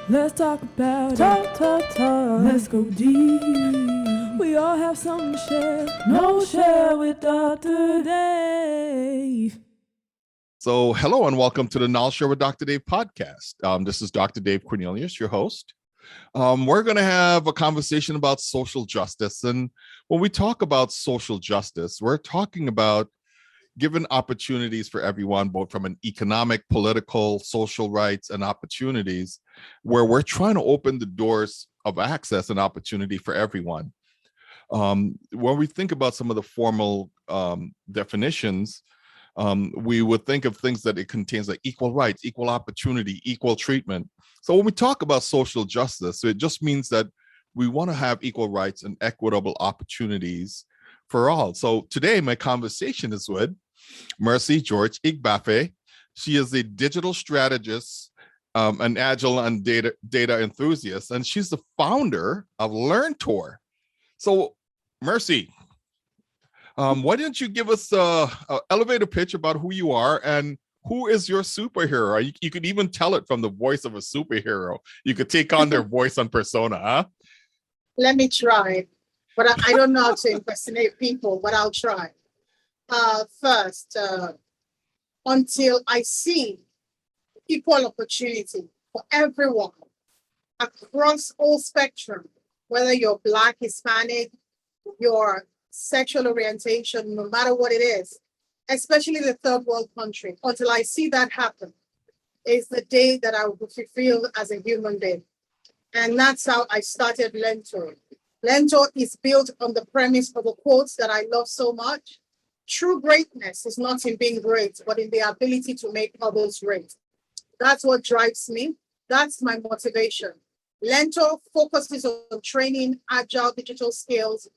Let's talk about talk. Let's go deep. We all have something to share. No share with Dr. Dave. So, hello and welcome to the Knowledge Share with Dr. Dave podcast. This is Dr. Dave Cornelius, your host. We're going to have a conversation about social justice. And when we talk about social justice, we're talking about giving opportunities for everyone, both from an economic, political, social rights, and opportunities, where we're trying to open the doors of access and opportunity for everyone. When we think about some of the formal definitions, we would think of things that it contains, like equal rights, equal opportunity, equal treatment. So when we talk about social justice, it just means that we want to have equal rights and equitable opportunities for all. So today, my conversation is with Mercy Geroge-Igbafe. She is a digital strategist, an agile and data enthusiast, and she's the founder of LEARNTOR. So, Mercy, why don't you give us an elevator pitch about who you are and who is your superhero? You could even tell it from the voice of a superhero. You could take on their voice and persona, huh? Let me try, but I don't know how to impersonate people, but I'll try. First, until I see equal opportunity for everyone across all spectrum, whether you're Black, Hispanic, your sexual orientation, no matter what it is, especially the third world country, until I see that happen, is the day that I will be fulfilled as a human being. And that's how I started LEARNTOR. LEARNTOR is built on the premise of a quote that I love so much. True greatness is not in being great, but in the ability to make others great. That's what drives me. That's my motivation. LEARNTOR focuses on training agile digital skills,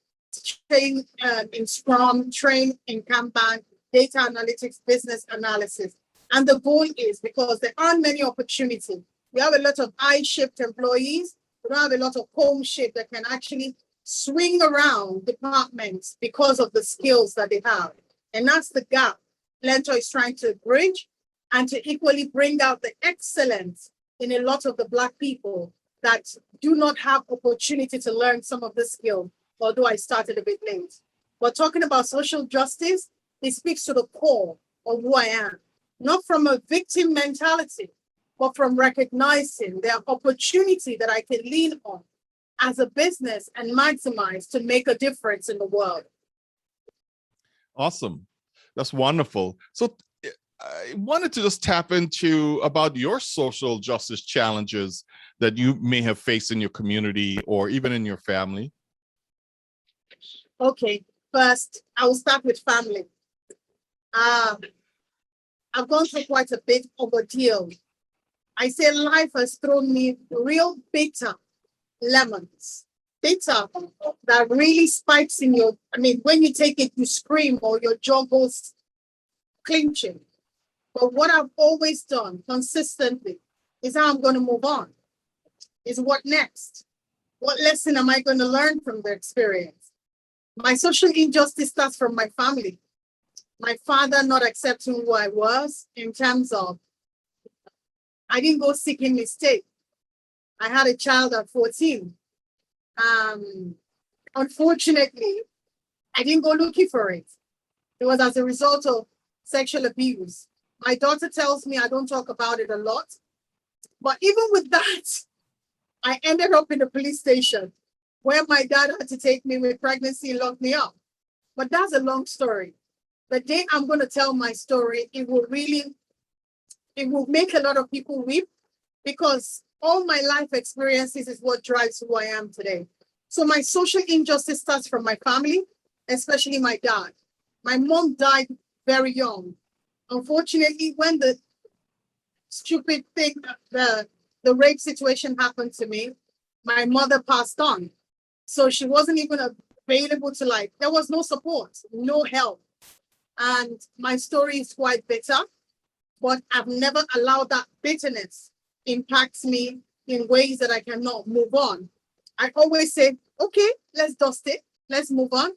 train in Scrum, train in Kanban, data analytics, business analysis. And the goal is, because there aren't many opportunities, we have a lot of I-shaped employees, we don't have a lot of home-shaped that can actually swing around departments because of the skills that they have. And that's the gap LEARNTOR is trying to bridge, and to equally bring out the excellence in a lot of the Black people that do not have opportunity to learn some of the skills, although I started a bit late. But talking about social justice, it speaks to the core of who I am, not from a victim mentality, but from recognizing the opportunity that I can lean on as a business and maximize to make a difference in the world. Awesome. That's wonderful. So I wanted to just tap into about your social justice challenges that you may have faced in your community or even in your family. Okay, first, I will start with family. I've gone through quite a bit of a deal. I say life has thrown me real bitter lemons. Bitter that really spikes in your, when you take it, you scream or your jaw goes clenching. But what I've always done consistently is how I'm going to move on. Is what next? What lesson am I going to learn from the experience? My social injustice starts from my family. My father not accepting who I was in terms of, I didn't go seeking mistake. I had a child at 14. Unfortunately, I didn't go looking for it. It was as a result of sexual abuse. My daughter tells me I don't talk about it a lot. But even with that, I ended up in the police station where my dad had to take me with pregnancy and lock me up. But that's a long story. The day I'm going to tell my story, it will make a lot of people weep, because all my life experiences is what drives who I am today. So my social injustice starts from my family, especially my dad. My mom died very young. Unfortunately, when the stupid thing, the rape situation happened to me, my mother passed on. So she wasn't even available to, there was no support, no help. And my story is quite bitter, but I've never allowed that bitterness impact me in ways that I cannot move on. I always say, okay, let's dust it, let's move on.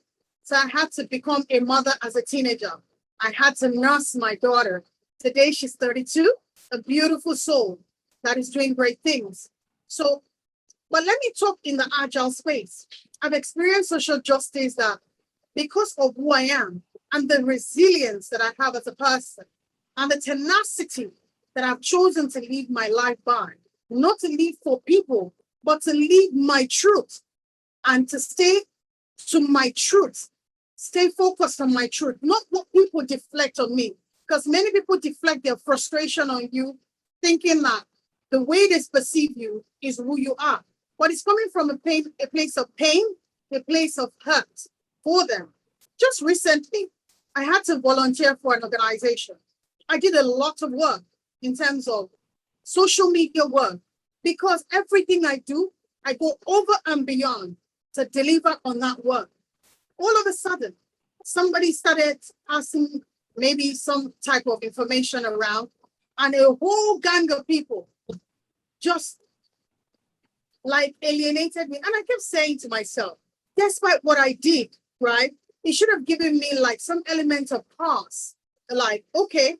So I had to become a mother as a teenager. I had to nurse my daughter. Today she's 32, a beautiful soul that is doing great things. So, but let me talk in the agile space. I've experienced social justice that because of who I am and the resilience that I have as a person and the tenacity that I've chosen to live my life by, not to live for people, but to live my truth and to stay to my truth, stay focused on my truth, not what people deflect on me. Because many people deflect their frustration on you, thinking that the way they perceive you is who you are. But it's coming from a place of pain, a place of hurt for them. Just recently, I had to volunteer for an organization. I did a lot of work in terms of social media work, because everything I do, I go over and beyond to deliver on that work. All of a sudden, somebody started asking maybe some type of information around, and a whole gang of people just like alienated me. And I kept saying to myself, despite what I did, right, it should have given me like some element of pause. Like, okay,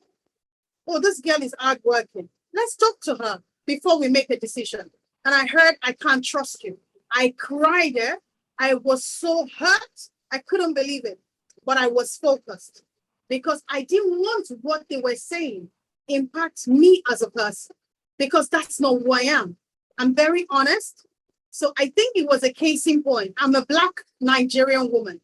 oh, this girl is hardworking. Let's talk to her before we make a decision. And I heard, I can't trust you. I cried there. I was so hurt. I couldn't believe it. But I was focused because I didn't want what they were saying impact me as a person, because that's not who I am. I'm very honest. So I think it was a case in point. I'm a Black Nigerian woman.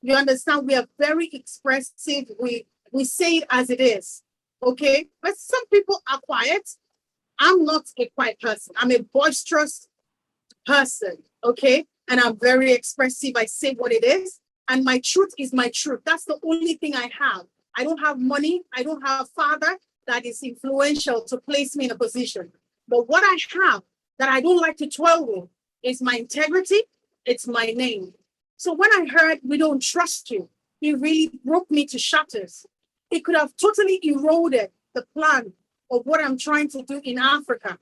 You understand? We are very expressive. We say it as it is. Okay? But some people are quiet. I'm not a quiet person. I'm a boisterous person. Okay? And I'm very expressive. I say what it is. And my truth is my truth. That's the only thing I have. I don't have money. I don't have a father that is influential to place me in a position. But what I have that I don't like to dwell with is my integrity. It's my name. So when I heard we don't trust you, it really broke me to shatters. It could have totally eroded the plan of what I'm trying to do in Africa.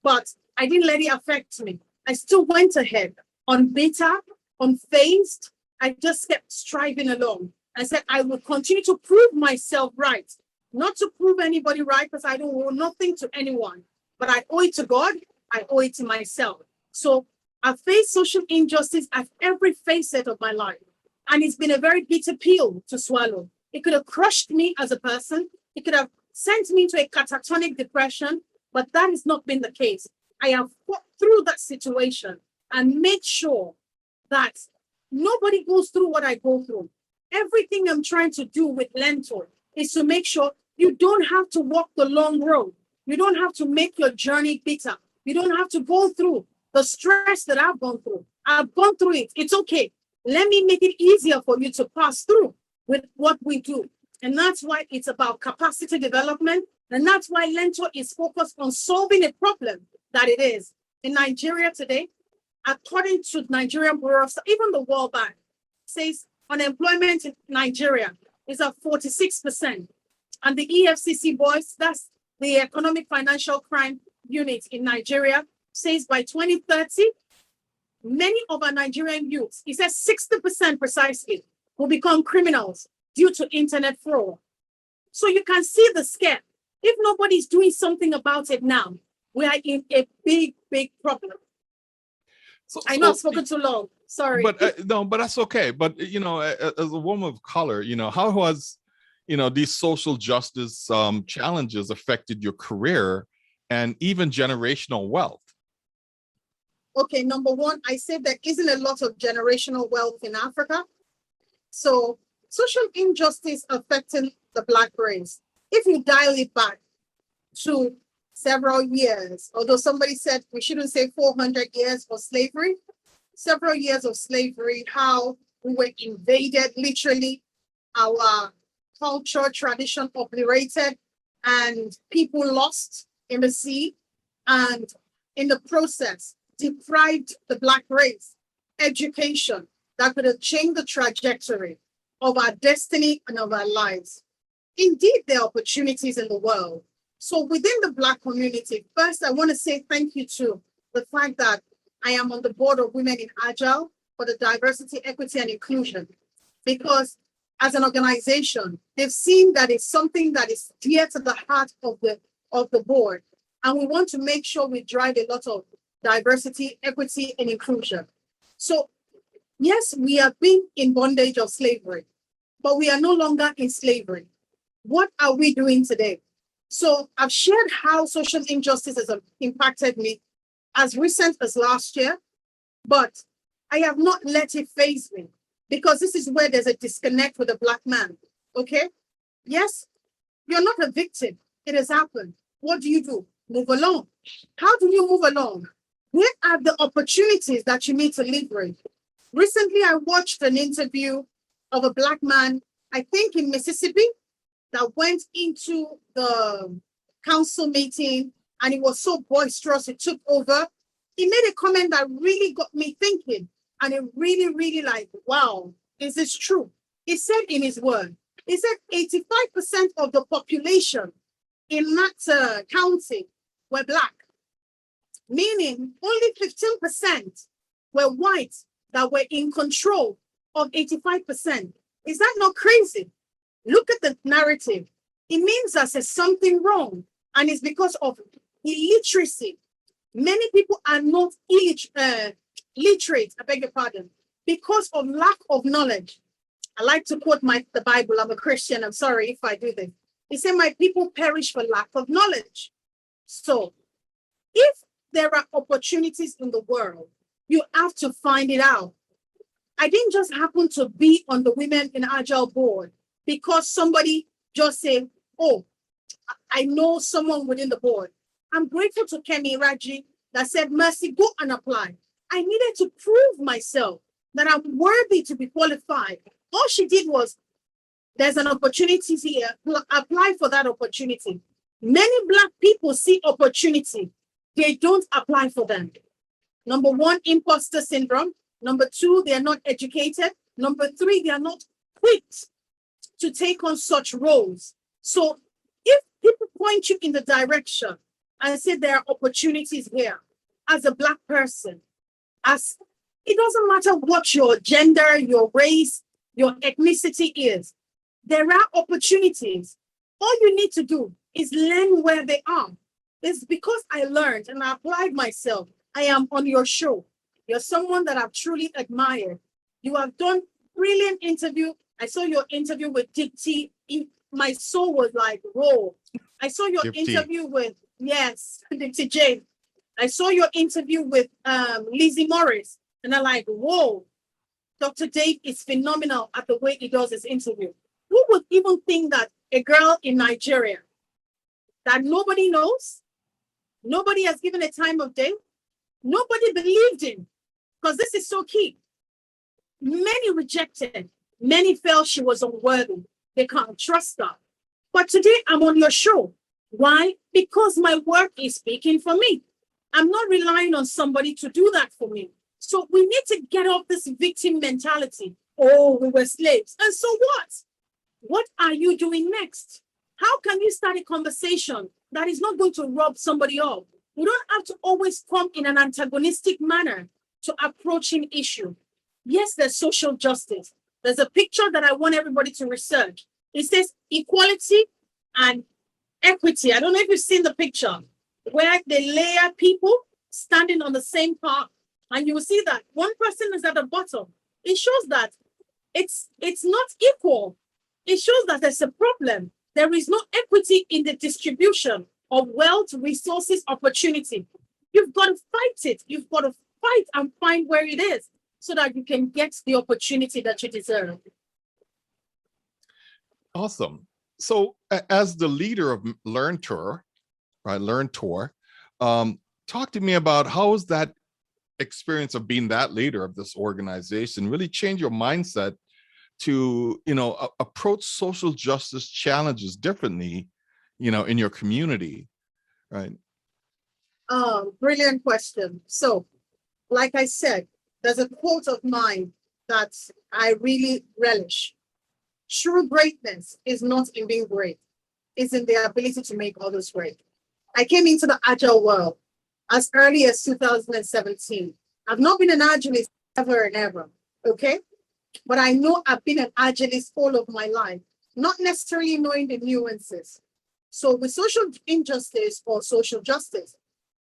But I didn't let it affect me. I still went ahead unbitter, unfazed. I just kept striving along. I said, I will continue to prove myself right, not to prove anybody right, because I don't owe nothing to anyone, but I owe it to God. I owe it to myself. So I face social injustice at every facet of my life. And it's been a very bitter pill to swallow. It could have crushed me as a person. It could have sent me into a catatonic depression, but that has not been the case. I have fought through that situation and made sure that nobody goes through what I go through. Everything I'm trying to do with LEARNTOR is to make sure you don't have to walk the long road. You don't have to make your journey bitter. You don't have to go through the stress that I've gone through. I've gone through it. It's okay. Let me make it easier for you to pass through with what we do. And that's why it's about capacity development. And that's why LEARNTOR is focused on solving a problem that it is. In Nigeria today, according to Nigerian Bureau of Statistics, even the World Bank says unemployment in Nigeria is at 46%. And the EAFC57 boys, that's the Economic Financial Crime Unit in Nigeria, says by 2030, many of our Nigerian youths, it says 60% precisely, will become criminals due to internet fraud. So you can see the scare. If nobody's doing something about it now, we are in a big, big problem. I know I've spoken too long. Sorry. But no, but that's okay. But, you know, as a woman of color, you know, how has, you know, these social justice challenges affected your career and even generational wealth? Okay, number one, I said there isn't a lot of generational wealth in Africa. So social injustice affecting the Black race, if you dial it back to several years, although somebody said we shouldn't say 400 years of slavery, several years of slavery, how we were invaded, literally, our culture, tradition obliterated, and people lost in the sea, and in the process, deprived the Black race education that could have changed the trajectory of our destiny and of our lives. Indeed, there are opportunities in the world. So within the Black community, first, I want to say thank you to the fact that I am on the board of Women in Agile for the diversity, equity, and inclusion, because as an organization, they've seen that it's something that is dear to the heart of the board. And we want to make sure we drive a lot of diversity, equity, and inclusion. So yes, we have been in bondage of slavery, but we are no longer in slavery. What are we doing today? So I've shared how social injustice has impacted me as recent as last year, but I have not let it faze me because this is where there's a disconnect with a Black man, okay? Yes, you're not a victim. It has happened. What do you do? Move along. How do you move along? Where are the opportunities that you need to leverage? Recently, I watched an interview of a Black man, I think in Mississippi, that went into the council meeting and it was so boisterous, it took over. He made a comment that really got me thinking, and it really, really like, wow, is this true? He said in his word, he said 85% of the population in that county were Black, meaning only 15% were white that were in control of 85%. Is that not crazy? Look at the narrative. It means that there's something wrong, and it's because of illiteracy. Many people are not literate, I beg your pardon, because of lack of knowledge. I like to quote the Bible. I'm a Christian. I'm sorry if I do this. He said, my people perish for lack of knowledge. So if there are opportunities in the world, you have to find it out. I didn't just happen to be on the Women in Agile board because somebody just said, oh, I know someone within the board. I'm grateful to Kemi Raji that said, Mercy, go and apply. I needed to prove myself that I'm worthy to be qualified. All she did was, there's an opportunity here, apply for that opportunity. Many Black people see opportunity, they don't apply for them. Number one, imposter syndrome. Number two, they're not educated. Number three, they are not equipped to take on such roles. So if people point you in the direction and say there are opportunities here, as a Black person, as it doesn't matter what your gender, your race, your ethnicity is, there are opportunities. All you need to do is learn where they are. It's because I learned and I applied myself. I am on your show. You're someone that I've truly admired. You have done brilliant interview. I saw your interview with Dipti. My soul was like, whoa. I saw your interview with, yes, Dipti J. I saw your interview with Lizzie Morris. And I'm like, whoa, Dr. Dave is phenomenal at the way he does his interview. Who would even think that a girl in Nigeria that nobody knows, nobody has given a time of day, nobody believed in, because this is so key. Many rejected, many felt she was unworthy. They can't trust her. But today I'm on your show. Why? Because my work is speaking for me. I'm not relying on somebody to do that for me. So we need to get off this victim mentality. Oh, we were slaves. And so what? What are you doing next? How can you start a conversation that is not going to rub somebody off? We don't have to always come in an antagonistic manner to approach an issue. Yes, there's social justice. There's a picture that I want everybody to research. It says equality and equity. I don't know if you've seen the picture where they layer people standing on the same part, and you will see that one person is at the bottom. It shows that it's not equal. It shows that there's a problem. There is no equity in the distribution of wealth, resources, opportunity. You've got to fight it. You've got to fight and find where it is so that you can get the opportunity that you deserve. Awesome. So as the leader of LEARNTOR, right, LEARNTOR, talk to me about how has that experience of being that leader of this organization really change your mindset to, approach social justice challenges differently, in your community, right? Brilliant question. So, like I said, there's a quote of mine that I really relish. True greatness is not in being great. It's in the ability to make others great. I came into the Agile world as early as 2017. I've not been an Agilist ever and ever, okay? But I know I've been an Agilist all of my life, not necessarily knowing the nuances. So with social injustice or social justice,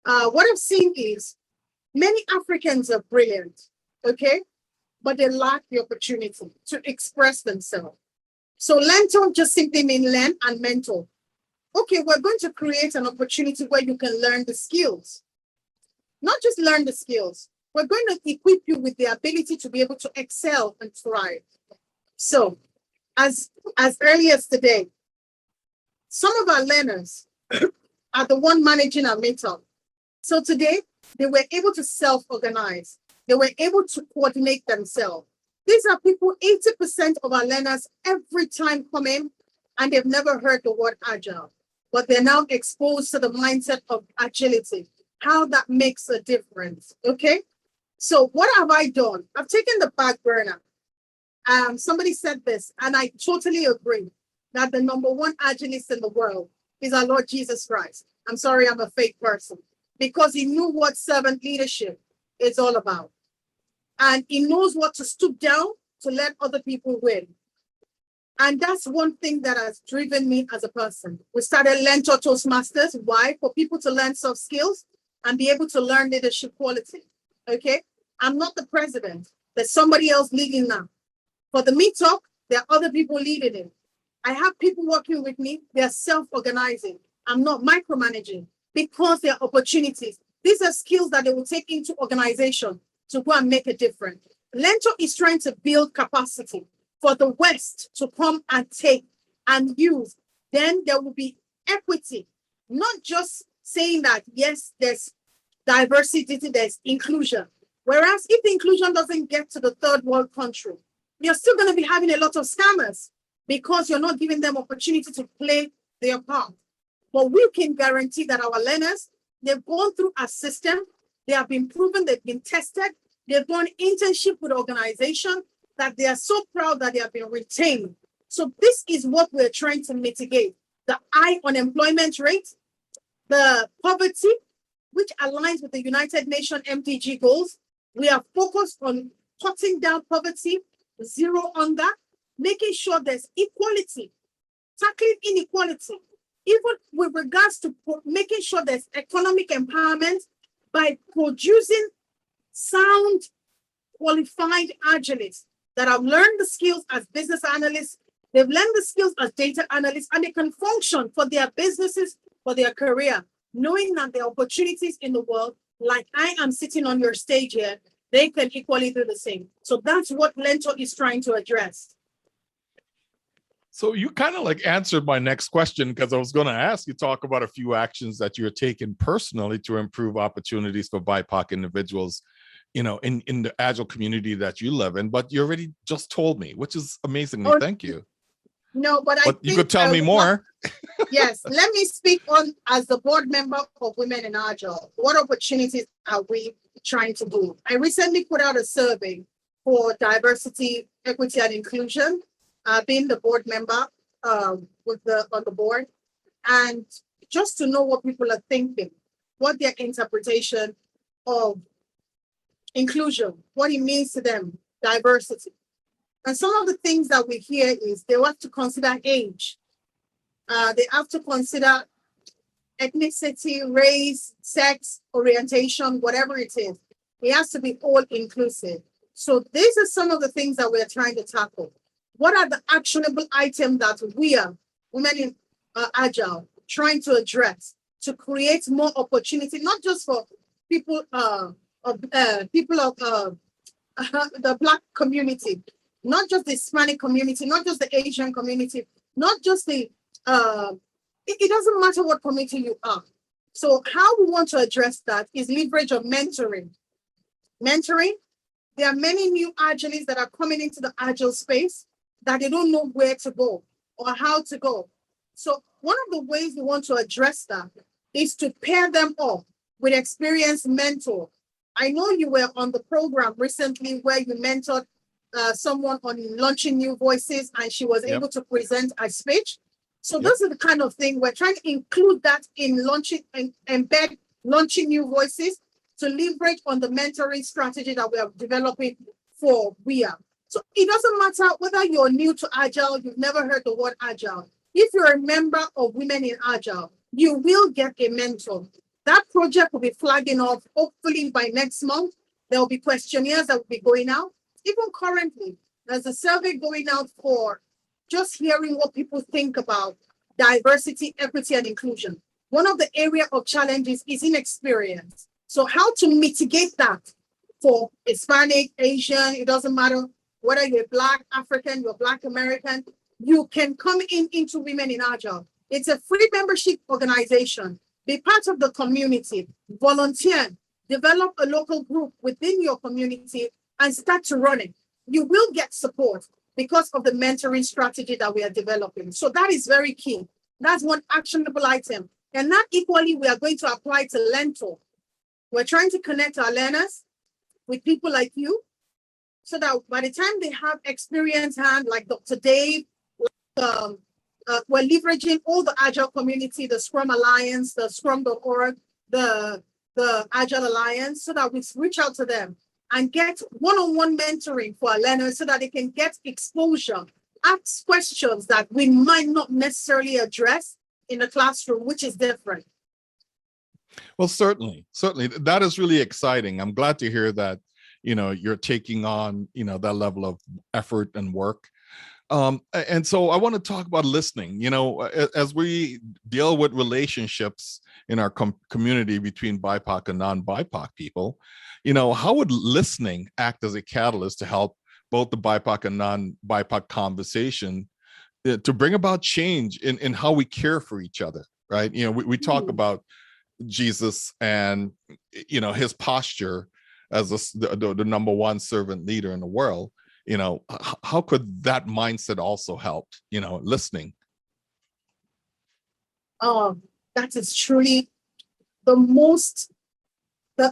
what I've seen is Many Africans are brilliant, okay? But they lack the opportunity to express themselves. So LEARNTOR just simply means learn and mentor. Okay, we're going to create an opportunity where you can learn the skills. Not just learn the skills, we're going to equip you with the ability to be able to excel and thrive. So, as early as today, some of our learners are the one managing our meetup. So today, they were able to self-organize. They were able to coordinate themselves. These are people, 80% of our learners every time come in and they've never heard the word agile, but they're now exposed to the mindset of agility, how that makes a difference, okay? So what have I done? I've taken the back burner. Somebody said this, and I totally agree, that the number one agilist in the world is our Lord Jesus Christ. I'm sorry, I'm a fake person, because he knew what servant leadership is all about. And he knows what to stoop down to let other people win. And that's one thing that has driven me as a person. We started LEARNTOR Toastmasters. Why? For people to learn soft skills and be able to learn leadership quality. Okay? I'm not the president. There's somebody else leading now. For the meetup, there are other people leading it. I have people working with me. They're self-organizing. I'm not micromanaging because there are opportunities. These are skills that they will take into organization to go and make a difference. LEARNTOR is trying to build capacity for the West to come and take and use. Then there will be equity, not just saying that, yes, there's diversity, there's inclusion. Whereas if the inclusion doesn't get to the third world country, you're still going to be having a lot of scammers because you're not giving them opportunity to play their part. But we can guarantee that our learners, they've gone through a system, they have been proven, they've been tested, they've done internship with organization, that they are so proud that they have been retained. So this is what we're trying to mitigate. The high unemployment rate, the poverty, which aligns with the United Nations MDG goals. We are focused on cutting down poverty, zero hunger, making sure there's equality, tackling inequality, even with regards to making sure there's economic empowerment by producing sound, qualified agilists that have learned the skills as business analysts, they've learned the skills as data analysts, and they can function for their businesses, for their career, knowing that there are opportunities in the world, like I am sitting on your stage here, they can equally do the same. So that's what LEARNTOR is trying to address. So you kind of like answered my next question, because I was going to ask you, talk about a few actions that you're taking personally to improve opportunities for BIPOC individuals, you know, in the Agile community that you live in, but you already just told me, which is amazing. Thank you. No, but you could tell me more. Yes, let me speak on as the board member of Women in Agile. What opportunities are we trying to do? I recently put out a survey for diversity, equity, and inclusion, being the board member on the board, and just to know what people are thinking, what their interpretation of inclusion, what it means to them, diversity. And some of the things that we hear is they have to consider age. They have to consider ethnicity, race, sex, orientation, whatever it is. It has to be all inclusive. So these are some of the things that we're trying to tackle. What are the actionable items that we are, Women in Agile, trying to address to create more opportunity, not just for people of the Black community, not just the Hispanic community, not just the Asian community, not just the, it doesn't matter what community you are. So how we want to address that is leverage of mentoring. Mentoring, there are many new Agilists that are coming into the Agile space that they don't know where to go or how to go. So one of the ways we want to address that is to pair them up with experienced mentor. I know you were on the program recently where you mentored someone on launching new voices, and she was able to present a speech. So those are the kind of thing we're trying to include that in launching and embed launching new voices to leverage on the mentoring strategy that we are developing for WIA. So it doesn't matter whether you're new to Agile, you've never heard the word Agile. If you're a member of Women in Agile, you will get a mentor. That project will be flagging off. Hopefully by next month, there will be questionnaires that will be going out. Even currently, there's a survey going out for just hearing what people think about diversity, equity, and inclusion. One of the area of challenges is inexperience. So how to mitigate that for Hispanic, Asian, it doesn't matter whether you're Black, African, you're Black American, you can come into Women in Agile. It's a free membership organization. Be part of the community, volunteer, develop a local group within your community and start to run it. You will get support because of the mentoring strategy that we are developing. So that is very key. That's one actionable item. And that equally, we are going to apply to LEARNTOR. We're trying to connect our learners with people like you so that by the time they have experience hand, like Dr. Dave, we're leveraging all the Agile community, the Scrum Alliance, the Scrum.org, the Agile Alliance, so that we reach out to them and get one-on-one mentoring for our learners so that they can get exposure, ask questions that we might not necessarily address in the classroom, which is different. Well, certainly. That is really exciting. I'm glad to hear that, you're taking on, that level of effort and work. And so I want to talk about listening, as we deal with relationships in our community between BIPOC and non-BIPOC people, how would listening act as a catalyst to help both the BIPOC and non-BIPOC conversation to bring about change in how we care for each other, right? We talk about Jesus and, his posture as the number one servant leader in the world. How could that mindset also help, listening? That is truly the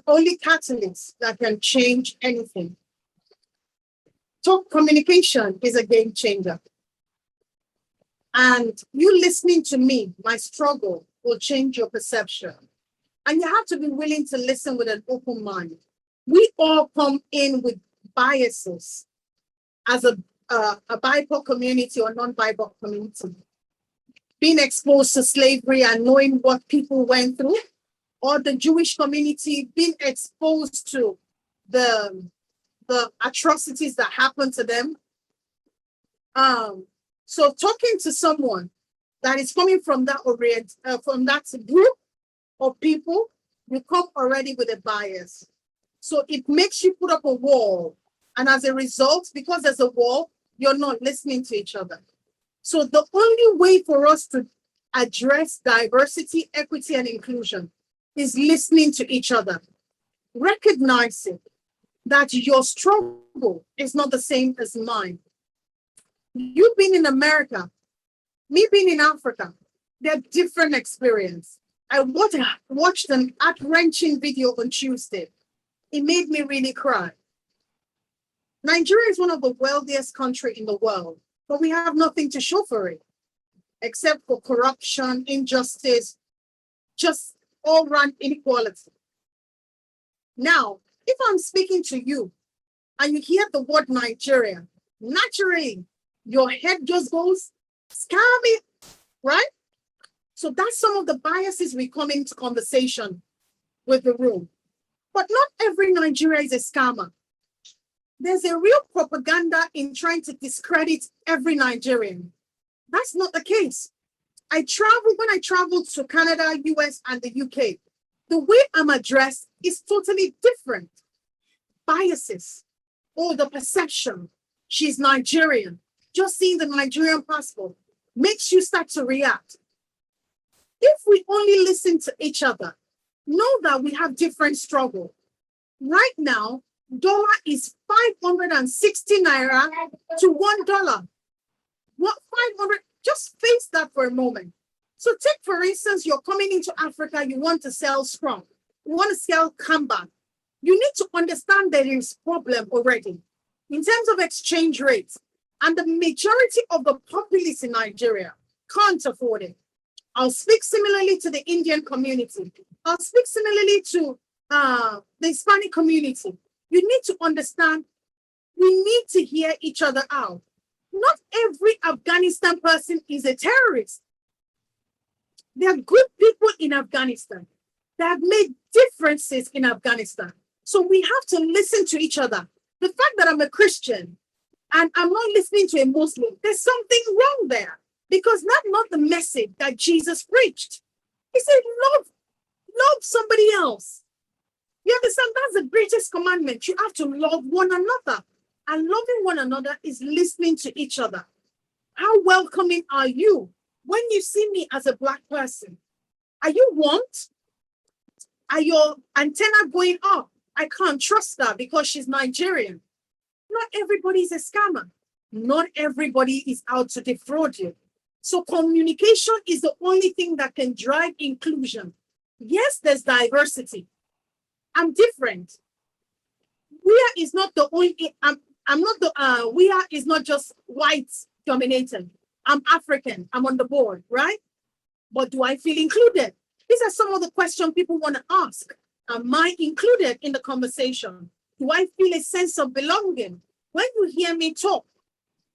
only catalyst that can change anything. Talk communication is a game changer. And you listening to me, my struggle will change your perception. And you have to be willing to listen with an open mind. We all come in with biases as a BIPOC community or non-BIPOC community. Being exposed to slavery and knowing what people went through, or the Jewish community being exposed to the atrocities that happened to them. So talking to someone that is coming from that from that group of people, you come already with a bias. So it makes you put up a wall. And as a result, because there's a wall, you're not listening to each other. So the only way for us to address diversity, equity, and inclusion is listening to each other, recognizing that your struggle is not the same as mine. You being in America, me being in Africa, they're different experience. I watched an heart-wrenching video on Tuesday. It made me really cry. Nigeria is one of the wealthiest countries in the world, but we have nothing to show for it, except for corruption, injustice, just all-round inequality. Now, if I'm speaking to you and you hear the word Nigeria, naturally, your head just goes, scammy, right? So that's some of the biases we come into conversation with the room. But not every Nigeria is a scammer. There's a real propaganda in trying to discredit every Nigerian. That's not the case. When I traveled to Canada, US, and the UK, the way I'm addressed is totally different. Biases, or the perception, she's Nigerian. Just seeing the Nigerian passport makes you start to react. If we only listen to each other, know that we have different struggle. Right now, dollar is 560 naira to $1. What 500? Just face that for a moment. So take, for instance, you're coming into Africa, you want to sell Scrum, you want to sell Kanban. You need to understand there is problem already in terms of exchange rates. And the majority of the populace in Nigeria can't afford it. I'll speak similarly to the Indian community. I'll speak similarly to the Hispanic community. You need to understand, we need to hear each other out. Not every Afghanistan person is a terrorist. There are good people in Afghanistan. that have made differences in Afghanistan. So we have to listen to each other. The fact that I'm a Christian and I'm not listening to a Muslim, there's something wrong there, because that's not the message that Jesus preached. He said, love somebody else. You understand? That's the greatest commandment. You have to love one another. And loving one another is listening to each other. How welcoming are you when you see me as a Black person? Are you want? Are your antenna going up? I can't trust her because she's Nigerian. Not everybody is a scammer. Not everybody is out to defraud you. So communication is the only thing that can drive inclusion. Yes, there's diversity. I'm different. We is not the only, I'm not the, we is not just white dominated. I'm African, I'm on the board, right? But do I feel included? These are some of the questions people want to ask. Am I included in the conversation? Do I feel a sense of belonging? When you hear me talk,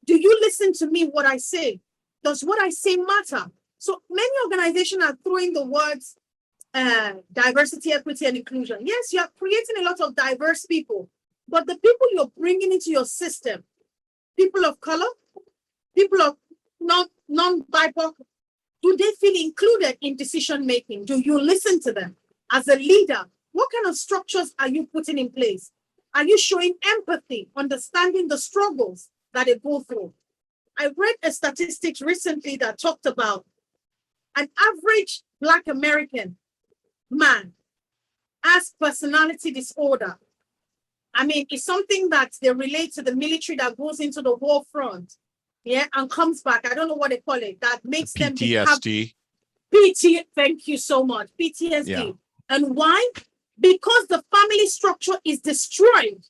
do you listen to me what I say? Does what I say matter? So many organizations are throwing the words diversity, equity, and inclusion. Yes, you're creating a lot of diverse people, but the people you're bringing into your system, people of color, people of non-BIPOC, do they feel included in decision making? Do you listen to them? As a leader, what kind of structures are you putting in place? Are you showing empathy, understanding the struggles that they go through? I read a statistics recently that talked about an average Black American man has personality disorder. I mean, it's something that they relate to the military that goes into the war front, yeah, and comes back. I don't know what they call it. That makes them PTSD. Thank you so much. PTSD. Yeah. And why? Because the family structure is destroyed.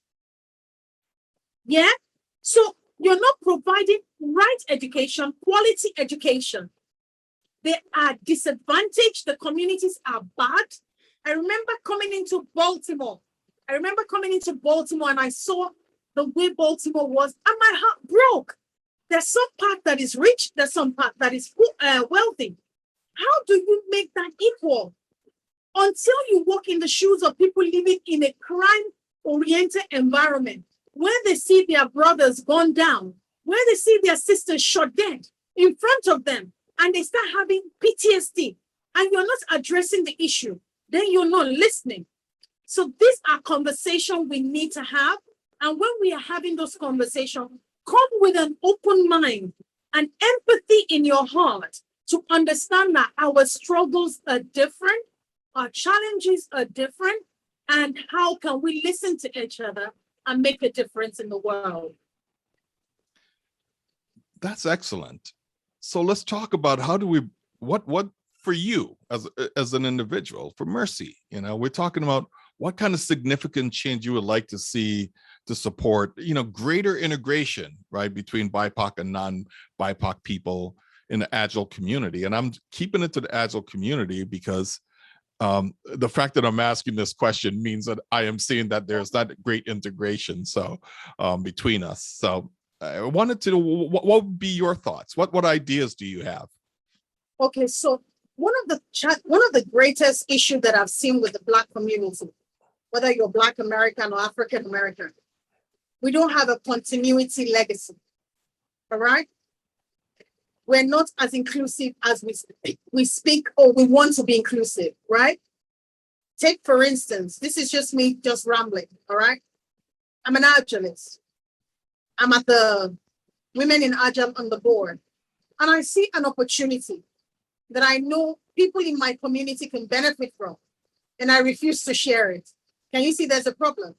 Yeah. So you're not providing right education, quality education. They are disadvantaged. The communities are bad. I remember coming into Baltimore. And I saw the way Baltimore was, and my heart broke. There's some part that is rich, there's some part that is wealthy. How do you make that equal? Until you walk in the shoes of people living in a crime-oriented environment, where they see their brothers gone down, where they see their sisters shot dead in front of them, and they start having PTSD, and you're not addressing the issue, then you're not listening. So these are conversations we need to have. And when we are having those conversations, come with an open mind and empathy in your heart to understand that our struggles are different, our challenges are different, and how can we listen to each other and make a difference in the world. That's excellent. So let's talk about how do we, what for you as an individual, for Mercy, you know, we're talking about what kind of significant change you would like to see to support, you know, greater integration, right, between BIPOC and non-BIPOC people in the Agile community. And I'm keeping it to the Agile community because the fact that I'm asking this question means that I am seeing that there's that great integration between us. So I wanted to know, what would be your thoughts? What ideas do you have? Okay, so one of the greatest issues that I've seen with the Black community, whether you're Black American or African American, we don't have a continuity legacy. All right? We're not as inclusive as we speak or we want to be inclusive, right? Take, for instance, this is just me just rambling, all right? I'm an Agilist. I'm at the Women in Agile on the board, and I see an opportunity that I know people in my community can benefit from, and I refuse to share it. Can you see there's a problem?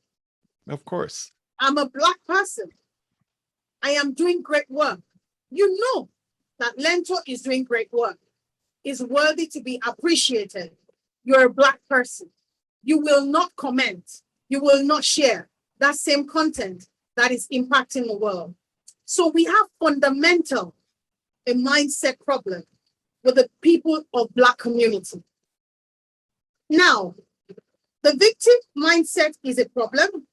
Of course. I'm a Black person. I am doing great work. You know that LEARNTOR is doing great work, is worthy to be appreciated. You're a Black person. You will not comment. You will not share that same content that is impacting the world. So we have fundamental a mindset problem with the people of Black community. Now, the victim mindset is a problem.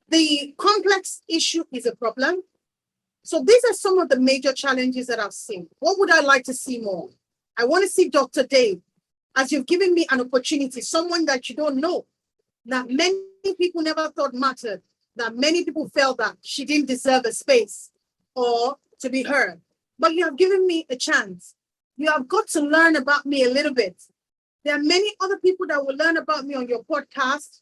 The complex issue is a problem. So these are some of the major challenges that I've seen. What would I like to see more? I want to see Dr. Dave as you've given me an opportunity, someone that you don't know, that many people never thought mattered, that many people felt that she didn't deserve a space or to be heard. But you have given me a chance. You have got to learn about me a little bit. There are many other people that will learn about me on your podcast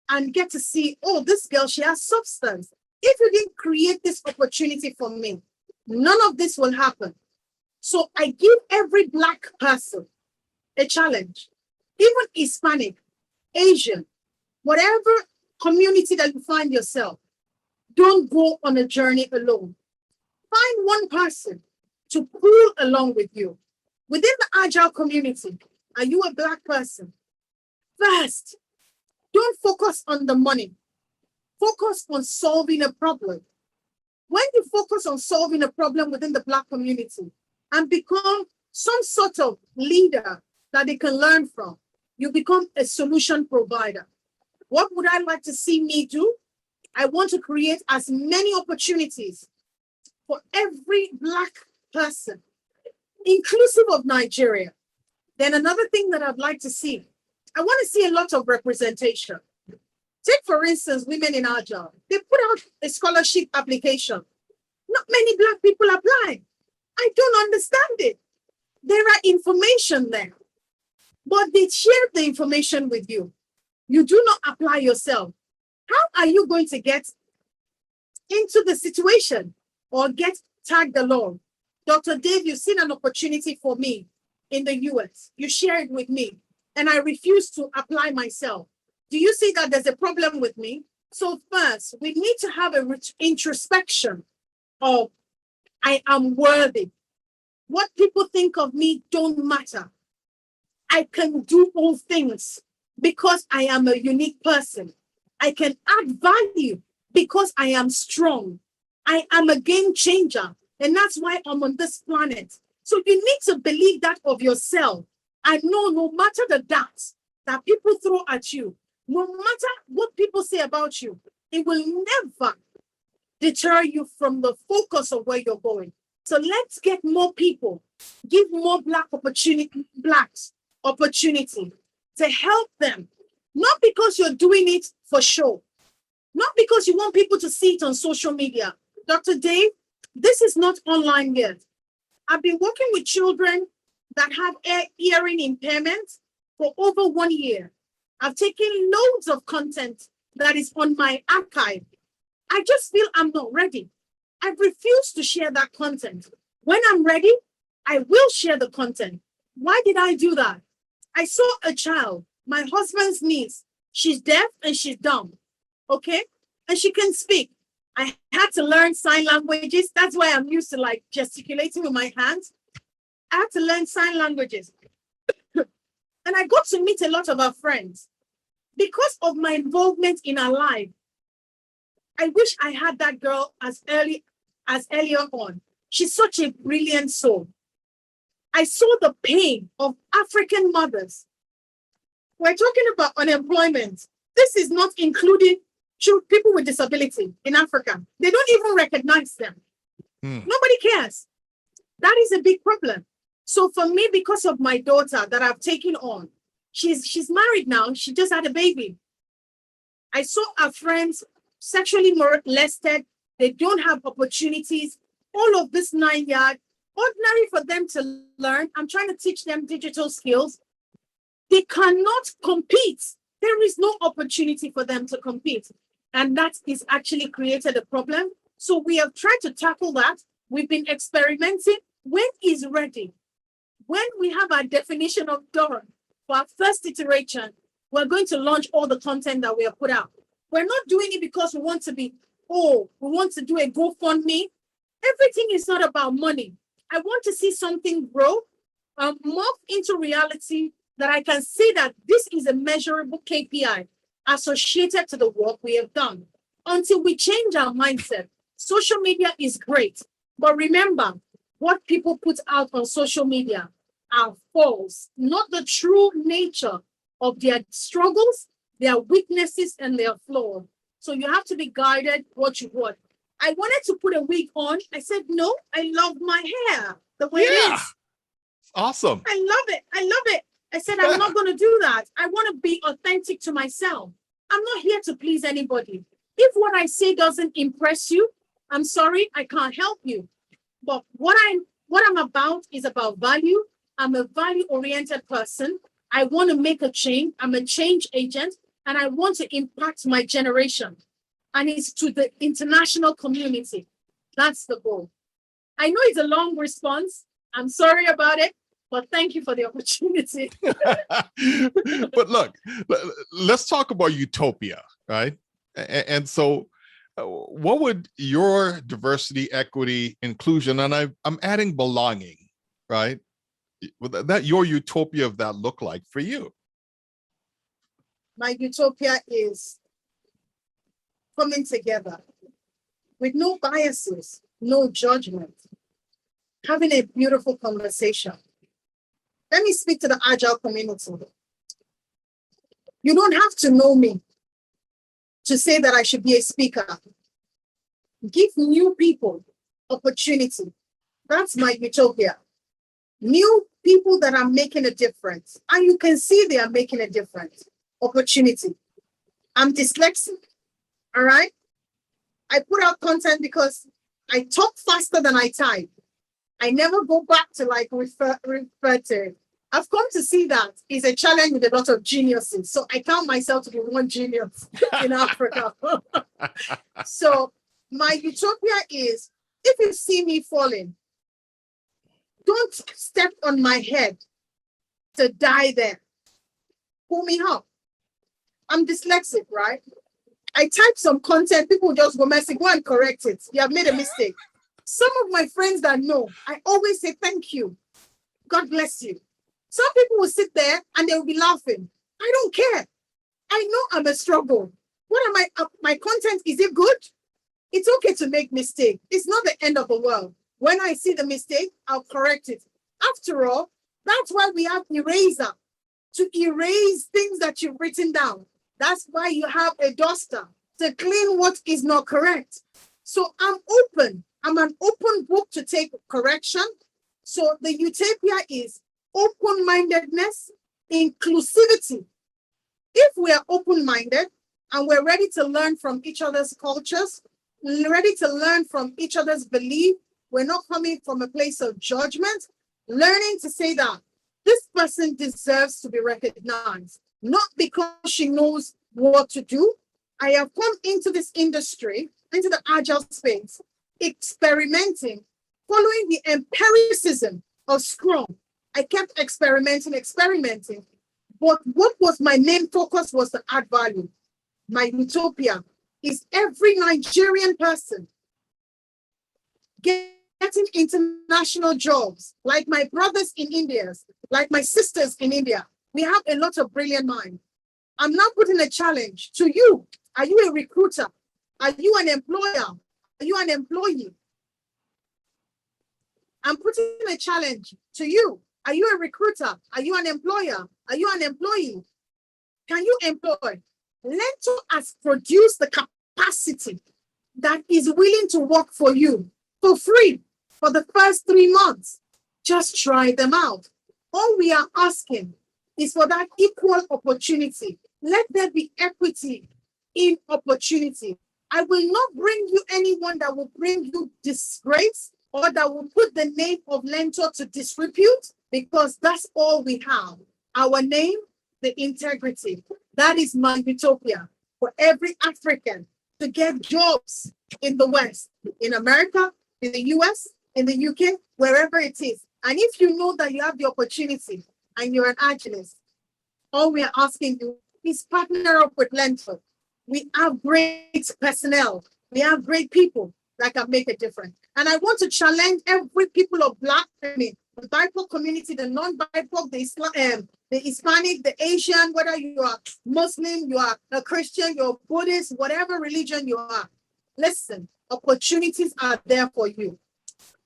and get to see, oh, this girl, she has substance. If you didn't create this opportunity for me, none of this will happen. So I give every Black person a challenge, even Hispanic, Asian, whatever community that you find yourself. Don't go on a journey alone. Find one person to pull along with you. Within the Agile community, are you a Black person? First, don't focus on the money. Focus on solving a problem. When you focus on solving a problem within the Black community and become some sort of leader that they can learn from, you become a solution provider. What would I like to see me do? I want to create as many opportunities for every Black person, inclusive of Nigeria. Then another thing that I'd like to see, I want to see a lot of representation. Take, for instance, women in Agile. They put out a scholarship application. Not many Black people apply. I don't understand it. There are information there, but they share the information with you. You do not apply yourself. How are you going to get into the situation or get tagged along? Dr. Dave, you've seen an opportunity for me in the US. You share it with me, and I refuse to apply myself. Do you see that there's a problem with me? So first, we need to have a introspection of, I am worthy. What people think of me don't matter. I can do all things because I am a unique person. I can add value because I am strong. I am a game changer, and that's why I'm on this planet. So you need to believe that of yourself. I know no matter the darts that people throw at you, no matter what people say about you, it will never deter you from the focus of where you're going. So let's get more people, give more Blacks opportunity to help them. Not because you're doing it for show, not because you want people to see it on social media. Dr. Dave, this is not online yet. I've been working with children that have hearing impairment for over 1 year. I've taken loads of content that is on my archive. I just feel I'm not ready. I refuse to share that content. When I'm ready, I will share the content. Why did I do that? I saw a child, my husband's niece. She's deaf and she's dumb, okay? And she can speak. I had to learn sign languages. That's why I'm used to like gesticulating with my hands. I had to learn sign languages. And I got to meet a lot of our friends. Because of my involvement in her life, I wish I had that girl as earlier on. She's such a brilliant soul. I saw the pain of African mothers. We're talking about unemployment. This is not including people with disability in Africa. They don't even recognize them. Nobody cares. That is a big problem. So for me, because of my daughter that I've taken on, she's married now. She just had a baby. I saw our friends sexually molested. They don't have opportunities. All of this 9 yards, ordinary for them to learn. I'm trying to teach them digital skills. They cannot compete. There is no opportunity for them to compete. And that is actually created a problem. So we have tried to tackle that. We've been experimenting. When is ready? When we have our definition of done for our first iteration, we're going to launch all the content that we have put out. We're not doing it because we want to be, we want to do a GoFundMe. Everything is not about money. I want to see something grow, morph into reality that I can see that this is a measurable KPI associated to the work we have done. Until we change our mindset, social media is great. But remember, what people put out on social media are false, not the true nature of their struggles, their weaknesses, and their flaws. So you have to be guided what you want. I wanted to put a wig on. I said, no, I love my hair the way it is. Awesome. I love it. I love it. I said, I'm not going to do that. I want to be authentic to myself. I'm not here to please anybody. If what I say doesn't impress you, I'm sorry, I can't help you. But what I'm about is about value. I'm a value-oriented person. I want to make a change. I'm a change agent, and I want to impact my generation. And it's to the international community. That's the goal. I know it's a long response. I'm sorry about it, but thank you for the opportunity. But look, let's talk about utopia, right? And so what would your diversity, equity, inclusion, and I'm adding belonging, right? That your utopia of that look like for you? My utopia is coming together with no biases, no judgment, having a beautiful conversation. Let me speak to the Agile community. You don't have to know me to say that I should be a speaker. Give new people opportunity. That's my utopia. New people that are making a difference. And you can see they are making a difference. Opportunity. I'm dyslexic, all right? I put out content because I talk faster than I type. I never go back to like refer to it. I've come to see that it's a challenge with a lot of geniuses. So I count myself to be one genius in Africa. So my utopia is, if you see me falling, don't step on my head to die there. Pull me up. I'm dyslexic, right? I type some content, people just go messy, go and correct it. You have made a mistake. Some of my friends that know, I always say thank you. God bless you. Some people will sit there and they will be laughing. I don't care. I know I'm a struggle. What am I? My content, is it good? It's okay to make mistakes. It's not the end of the world. When I see the mistake, I'll correct it. After all, that's why we have eraser, to erase things that you've written down. That's why you have a duster to clean what is not correct. So I'm open. I'm an open book to take correction. So the utopia is open-mindedness, inclusivity. If we are open-minded and we're ready to learn from each other's cultures, ready to learn from each other's belief, we're not coming from a place of judgment, learning to say that this person deserves to be recognized, not because she knows what to do. I have come into this industry, into the Agile space, experimenting, following the empiricism of Scrum. I kept experimenting. But what was my main focus was to add value. My utopia is every Nigerian person getting international jobs, like my brothers in India, like my sisters in India. We have a lot of brilliant minds. I'm now putting a challenge to you. Are you a recruiter? Are you an employer? Are you an employee? I'm putting a challenge to you. Are you a recruiter? Are you an employer? Are you an employee? Can you employ? LEARNTOR has produced the capacity that is willing to work for you for free for the first 3 months. Just try them out. All we are asking is for that equal opportunity. Let there be equity in opportunity. I will not bring you anyone that will bring you disgrace or that will put the name of LEARNTOR to disrepute, because that's all we have. Our name, the integrity. That is my utopia for every African to get jobs in the West, in America, in the US, in the UK, wherever it is. And if you know that you have the opportunity and you're an agilist, all we are asking you is partner up with LEARNTOR. We have great personnel. We have great people that can make a difference. And I want to challenge every people of Black, the BIPOC community, the non-BIPOC, the Hispanic, the Asian, whether you are Muslim, you are a Christian, you're Buddhist, whatever religion you are. Listen, opportunities are there for you.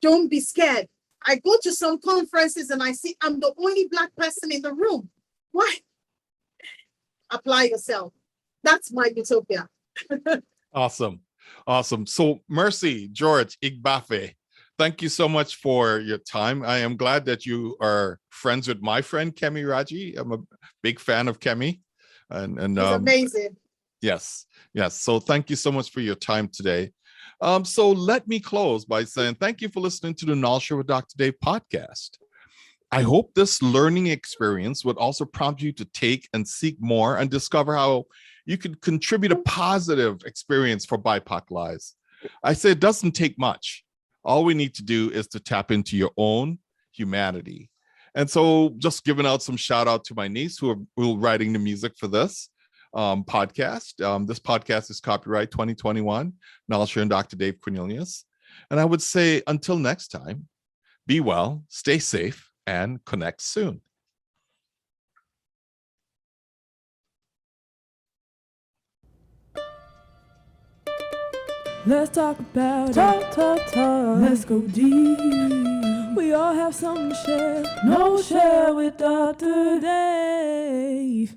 Don't be scared. I go to some conferences and I see I'm the only Black person in the room. Why? Apply yourself. That's my utopia. Awesome. So Mercy Geroge-Igbafe, thank you so much for your time. I am glad that you are friends with my friend Kemi Raji. I'm a big fan of Kemi, and He's amazing. yes. So thank you so much for your time today. So let me close by saying thank you for listening to the Knowledge Share with Dr. Dave podcast. I hope this learning experience would also prompt you to take and seek more and discover how you could contribute a positive experience for BIPOC lives. I say it doesn't take much. All we need to do is to tap into your own humanity. And so just giving out some shout out to my niece who are writing the music for this podcast. This podcast is copyright 2021, Knowledge Share and Dr. Dave Cornelius. And I would say until next time, be well, stay safe, and connect soon. Let's talk about talk. Let's go deep. We all have something to share. No share with Dr. Dave.